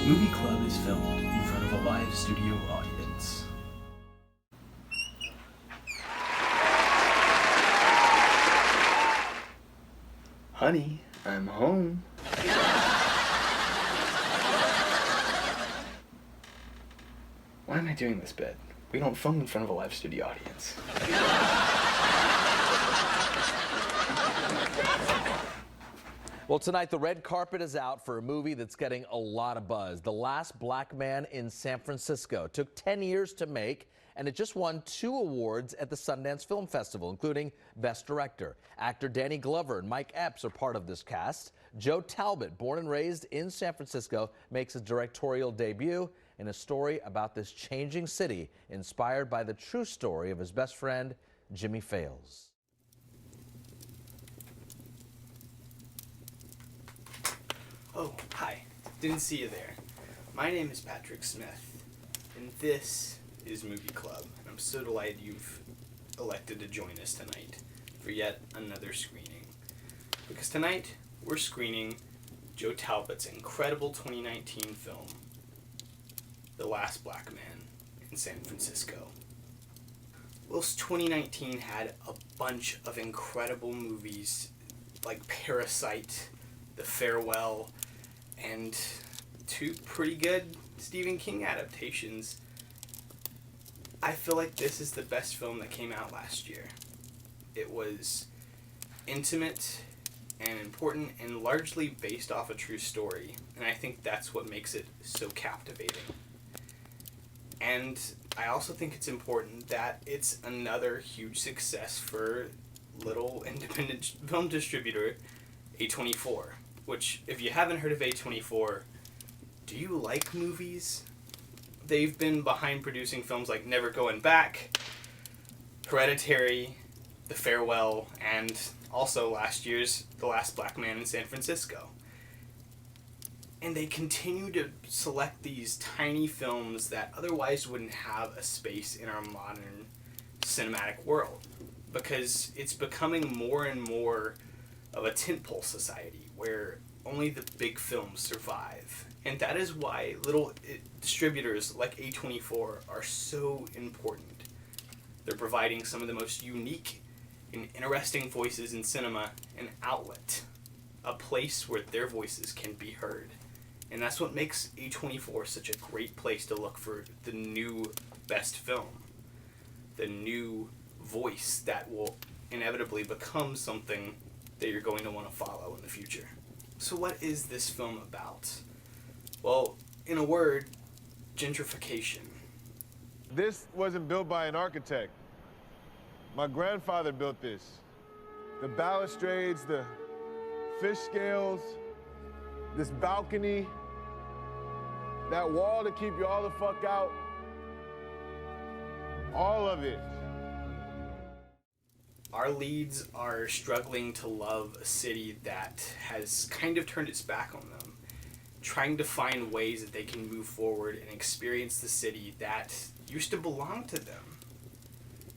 Movie Club is filmed in front of a live studio audience. Honey, I'm home. Why am I doing this bit? We don't film in front of a live studio audience. Well, tonight the red carpet is out for a movie that's getting a lot of buzz. The Last Black Man in San Francisco. It took 10 years to make, and it just won 2 awards at the Sundance Film Festival, including Best Director. Actor Danny Glover and Mike Epps are part of this cast. Joe Talbot, born and raised in San Francisco, makes his directorial debut in a story about this changing city, inspired by the true story of his best friend, Jimmy Fails. Oh, hi. Didn't see you there. My name is Patrick Smith, and this is Movie Club. And I'm so delighted you've elected to join us tonight for yet another screening. Because tonight, we're screening Joe Talbot's incredible 2019 film, The Last Black Man in San Francisco. Whilst 2019 had a bunch of incredible movies like Parasite, The Farewell, and 2 pretty good Stephen King adaptations, I feel like this is the best film that came out last year. It was intimate and important and largely based off a true story, and I think that's what makes it so captivating. And I also think it's important that it's another huge success for little independent film distributor A24. Which, if you haven't heard of A24, do you like movies? They've been behind producing films like Never Going Back, Hereditary, The Farewell, and also last year's The Last Black Man in San Francisco. And they continue to select these tiny films that otherwise wouldn't have a space in our modern cinematic world, because it's becoming more and more of a tentpole society where only the big films survive. And that is why little distributors like A24 are so important. They're providing some of the most unique and interesting voices in cinema, an outlet, a place where their voices can be heard. And that's what makes A24 such a great place to look for the new best film, the new voice that will inevitably become something that you're going to want to follow in the future. So what is this film about? Well, in a word, gentrification. This wasn't built by an architect. My grandfather built this. The balustrades, the fish scales, this balcony, that wall to keep you all the fuck out. All of it. Our leads are struggling to love a city that has kind of turned its back on them, trying to find ways that they can move forward and experience the city that used to belong to them.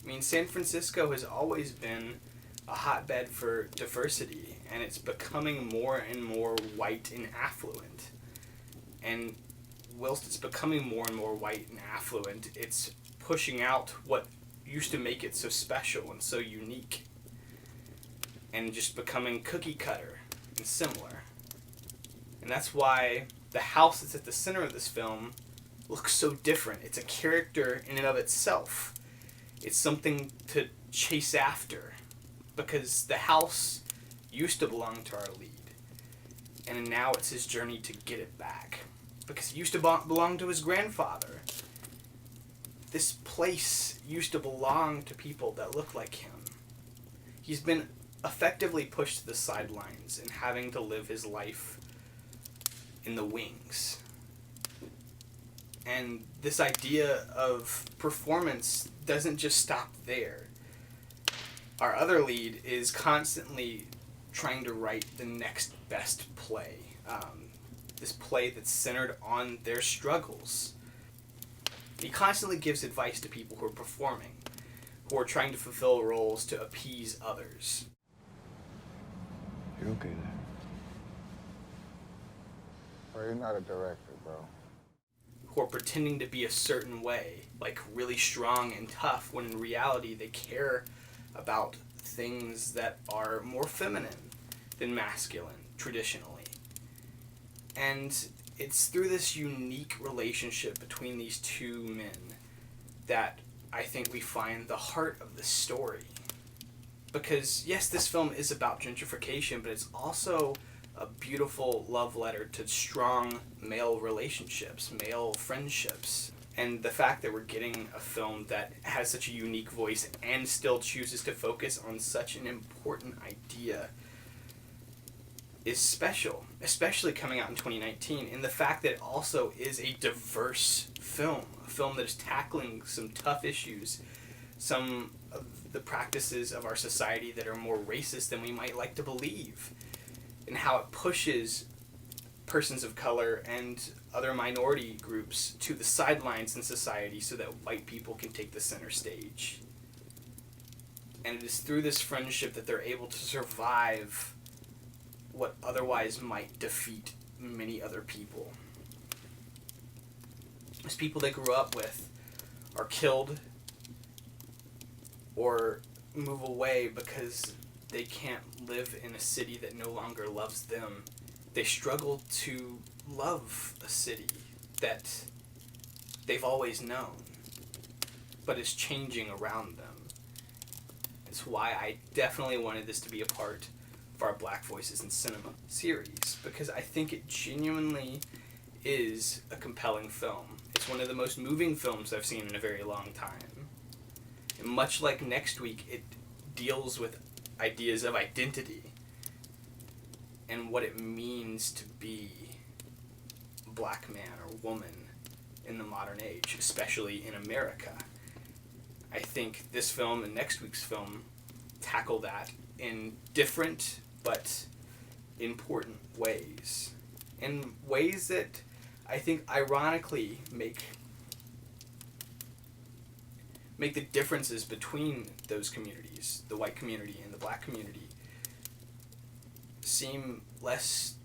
I mean, San Francisco has always been a hotbed for diversity, and it's becoming more and more white and affluent. And whilst it's becoming more and more white and affluent, it's pushing out what used to make it so special and so unique, and just becoming cookie cutter and similar. And that's why the house that's at the center of this film looks so different. It's a character in and of itself. It's something to chase after, because the house used to belong to our lead, and now it's his journey to get it back, because it used to belong to his grandfather. This place used to belong to people that look like him. He's been effectively pushed to the sidelines and having to live his life in the wings. And this idea of performance doesn't just stop there. Our other lead is constantly trying to write the next best play. This play that's centered on their struggles. He constantly gives advice to people who are performing, who are trying to fulfill roles to appease others. You're okay there. Bro, you're not a director, bro. who are pretending to be a certain way, like really strong and tough, when in reality they care about things that are more feminine than masculine, traditionally. And it's through this unique relationship between these two men that I think we find the heart of the story. Because, yes, this film is about gentrification, but it's also a beautiful love letter to strong male relationships, male friendships. And the fact that we're getting a film that has such a unique voice and still chooses to focus on such an important idea is special, especially coming out in 2019. And the fact that it also is a diverse film, a film that is tackling some tough issues, some of the practices of our society that are more racist than we might like to believe, and how it pushes persons of color and other minority groups to the sidelines in society so that white people can take the center stage. And it is through this friendship that they're able to survive what otherwise might defeat many other people. Those people they grew up with are killed or move away because they can't live in a city that no longer loves them. They struggle to love a city that they've always known, but is changing around them. It's why I definitely wanted this to be a part of our Black Voices in Cinema series, because I think it genuinely is a compelling film. It's one of the most moving films I've seen in a very long time. And much like Next Week, it deals with ideas of identity and what it means to be a black man or woman in the modern age, especially in America. I think this film and next week's film tackle that in different but important ways. In ways that I think ironically make the differences between those communities, the white community and the black community, seem less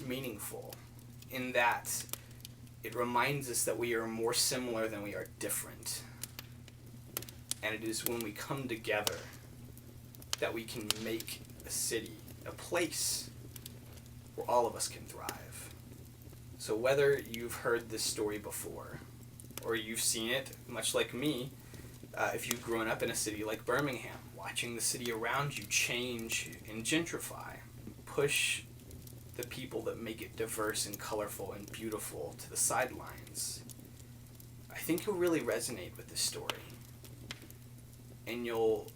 meaningful, in that it reminds us that we are more similar than we are different. And it is when we come together that we can make a city, a place where all of us can thrive. So whether you've heard this story before, or you've seen it, much like me, if you've grown up in a city like Birmingham, watching the city around you change and gentrify, push the people that make it diverse and colorful and beautiful to the sidelines, I think you'll really resonate with this story. And you'll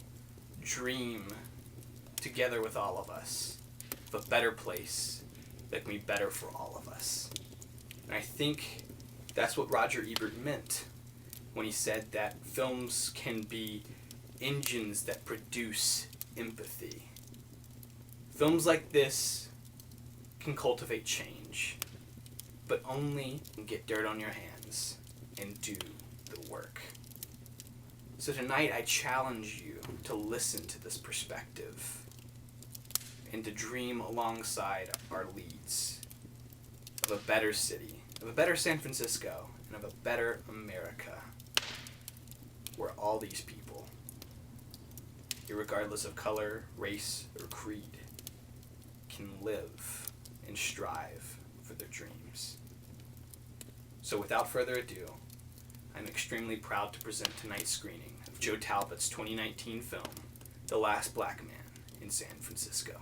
dream together with all of us of a better place that can be better for all of us. And I think that's what Roger Ebert meant when he said that films can be engines that produce empathy. Films like this can cultivate change, but only get dirt on your hands and do the work. So tonight I challenge you to listen to this perspective and to dream alongside our leads of a better city, of a better San Francisco, and of a better America, where all these people, irregardless of color, race, or creed, can live and strive for their dreams. So without further ado, I'm extremely proud to present tonight's screening of Joe Talbot's 2019 film, The Last Black Man in San Francisco.